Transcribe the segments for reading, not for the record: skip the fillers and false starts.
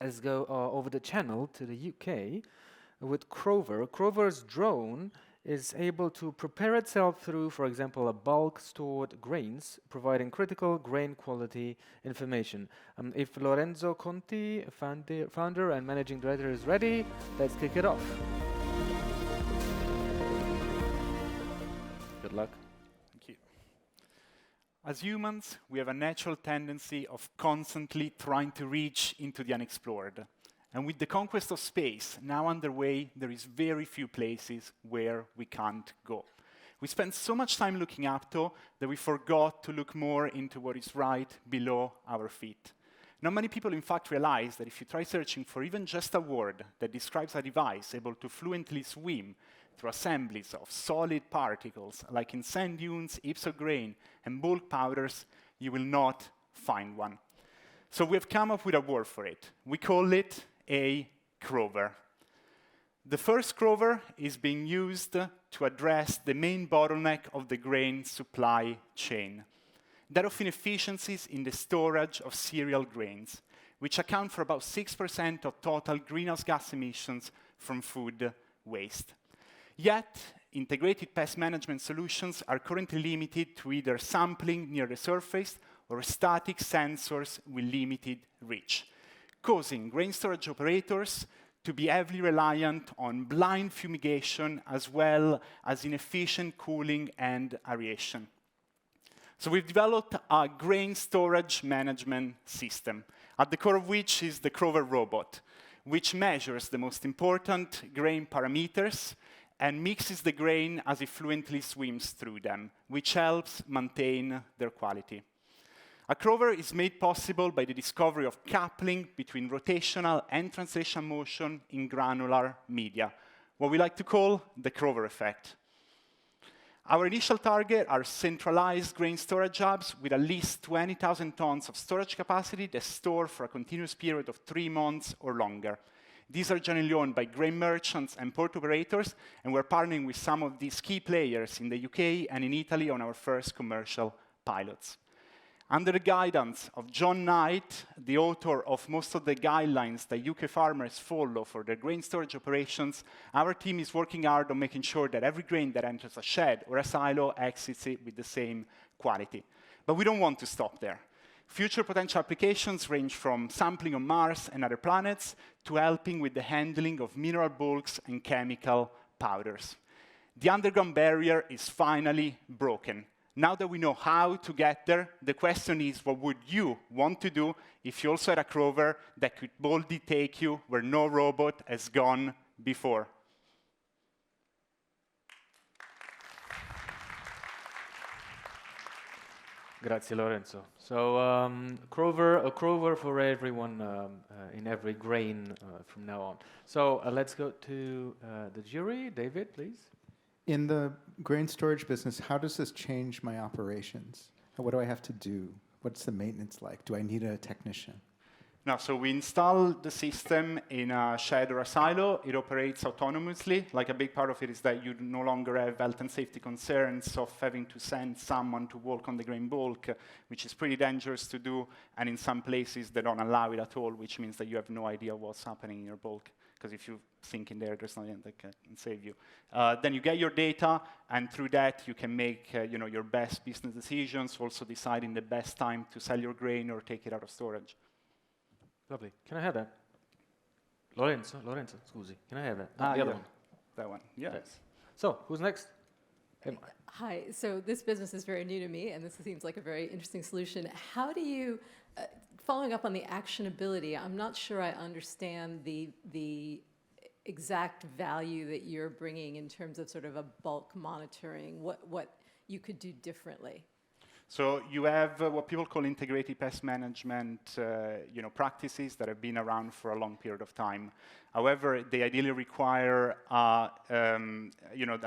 let's go over the channel to the UK with Crover. Crover's drone is able to prepare itself through, for example, a bulk stored grains, providing critical grain quality information. If Lorenzo Conti, founder and managing director, is ready, let's kick it off. Good luck. Thank you. As humans, we have a natural tendency of constantly trying to reach into the unexplored. And with the conquest of space now underway, there is very few places where we can't go. We spend so much time looking up, though, that we forgot to look more into what is right below our feet. Not many people, in fact, realize that if you try searching for even just a word that describes a device able to fluently swim through assemblies of solid particles, like in sand dunes, heaps of grain, and bulk powders, you will not find one. So we've come up with a word for it. We call it a Crover. The first Crover is being used to address the main bottleneck of the grain supply chain, that of inefficiencies in the storage of cereal grains, which account for about 6% of total greenhouse gas emissions from food waste. Yet, integrated pest management solutions are currently limited to either sampling near the surface or static sensors with limited reach, causing grain storage operators to be heavily reliant on blind fumigation as well as inefficient cooling and aeration. So we've developed a grain storage management system, at the core of which is the Crover robot, which measures the most important grain parameters and mixes the grain as it fluently swims through them, which helps maintain their quality. A Crover is made possible by the discovery of coupling between rotational and translation motion in granular media, what we like to call the Crover effect. Our initial target are centralized grain storage hubs with at least 20,000 tons of storage capacity that store for a continuous period of 3 months or longer. These are generally owned by grain merchants and port operators, and we're partnering with some of these key players in the UK and in Italy on our first commercial pilots. Under the guidance of John Knight, the author of most of the guidelines that UK farmers follow for their grain storage operations, our team is working hard on making sure that every grain that enters a shed or a silo exits it with the same quality. But we don't want to stop there. Future potential applications range from sampling on Mars and other planets to helping with the handling of mineral bulks and chemical powders. The underground barrier is finally broken. Now that we know how to get there, the question is, what would you want to do if you also had a Crover that could boldly take you where no robot has gone before? Grazie, Lorenzo. So, a Crover for everyone in every grain from now on. So, let's go to the jury. David, please. In the grain storage business, how does this change my operations? What do I have to do? What's the maintenance like? Do I need a technician? No, so we install the system in a shed or a silo. It operates autonomously. Like a big part of it is that you no longer have health and safety concerns of having to send someone to work on the grain bulk, which is pretty dangerous to do. And in some places, they don't allow it at all, which means that you have no idea what's happening in your bulk. Because if you sink in there, there's nothing that can save you. Then you get your data, and through that, you can make your best business decisions, also deciding the best time to sell your grain or take it out of storage. Lovely. Can I have that? Lorenzo, scusi. Can I have that? The other one. That one, yeah. Yes. So, who's next? Hi, so this business is very new to me, and this seems like a very interesting solution. How do you, following up on the actionability, I'm not sure I understand the exact value that you're bringing in terms of sort of a bulk monitoring, what you could do differently. So you have what people call integrated pest management practices that have been around for a long period of time. However, they ideally require a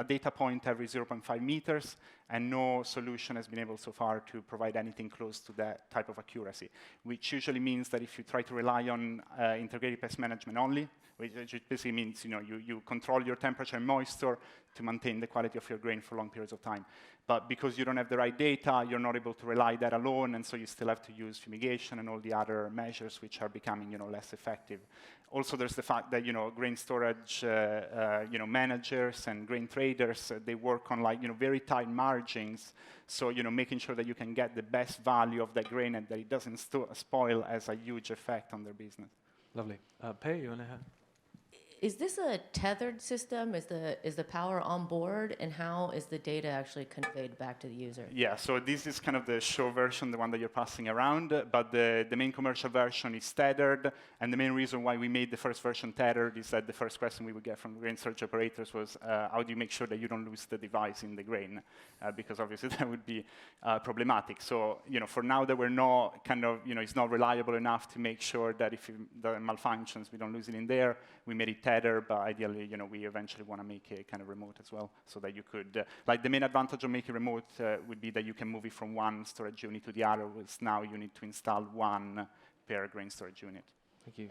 data point every 0.5 meters, and no solution has been able so far to provide anything close to that type of accuracy, which usually means that if you try to rely on integrated pest management only, which basically means you control your temperature and moisture to maintain the quality of your grain for long periods of time. But because you don't have the right data, you're not able to rely that alone, and so you still have to use fumigation and all the other measures which are becoming less effective. Also, there's the fact that grain storage managers and grain traders, they work on very tight margins. So making sure that you can get the best value of that grain and that it doesn't spoil has a huge effect on their business. Lovely. Pei, you want to have? Is this a tethered system? Is the power on board, and how is the data actually conveyed back to the user? Yeah, so this is kind of the show version, the one that you're passing around, but the main commercial version is tethered, and the main reason why we made the first version tethered is that the first question we would get from grain storage operators was, how do you make sure that you don't lose the device in the grain? Because obviously that would be problematic. So, for now that we're not it's not reliable enough to make sure that if the malfunctions, we don't lose it in there, we made it tethered, but ideally, we eventually want to make it kind of remote as well, so that you could, the main advantage of making remote would be that you can move it from one storage unit to the other, whereas now you need to install one per grain storage unit. Thank you.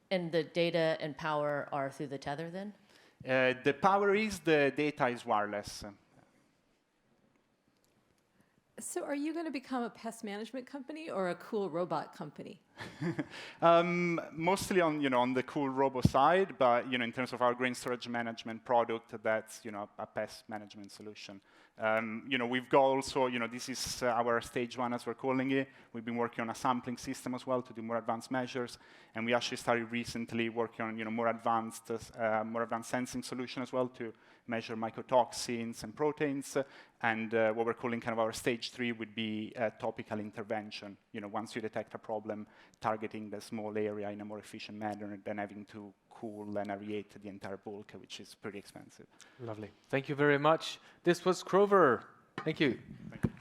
And the data and power are through the tether then? The power is, the data is wireless. So are you going to become a pest management company or a cool robot company? Mostly on the cool robo side, but in terms of our grain storage management product, that's a pest management solution. We've got also this is our stage 1, as we're calling it. We've been working on a sampling system as well to do more advanced measures, and we actually started recently working on more advanced sensing solution as well to measure mycotoxins and proteins, and what we're calling kind of our stage 3 would be topical intervention. Once you detect a problem, targeting the small area in a more efficient manner than having to cool and aerate the entire bulk, which is pretty expensive. Lovely. Thank you very much. This was Crover. Thank you. Thank you.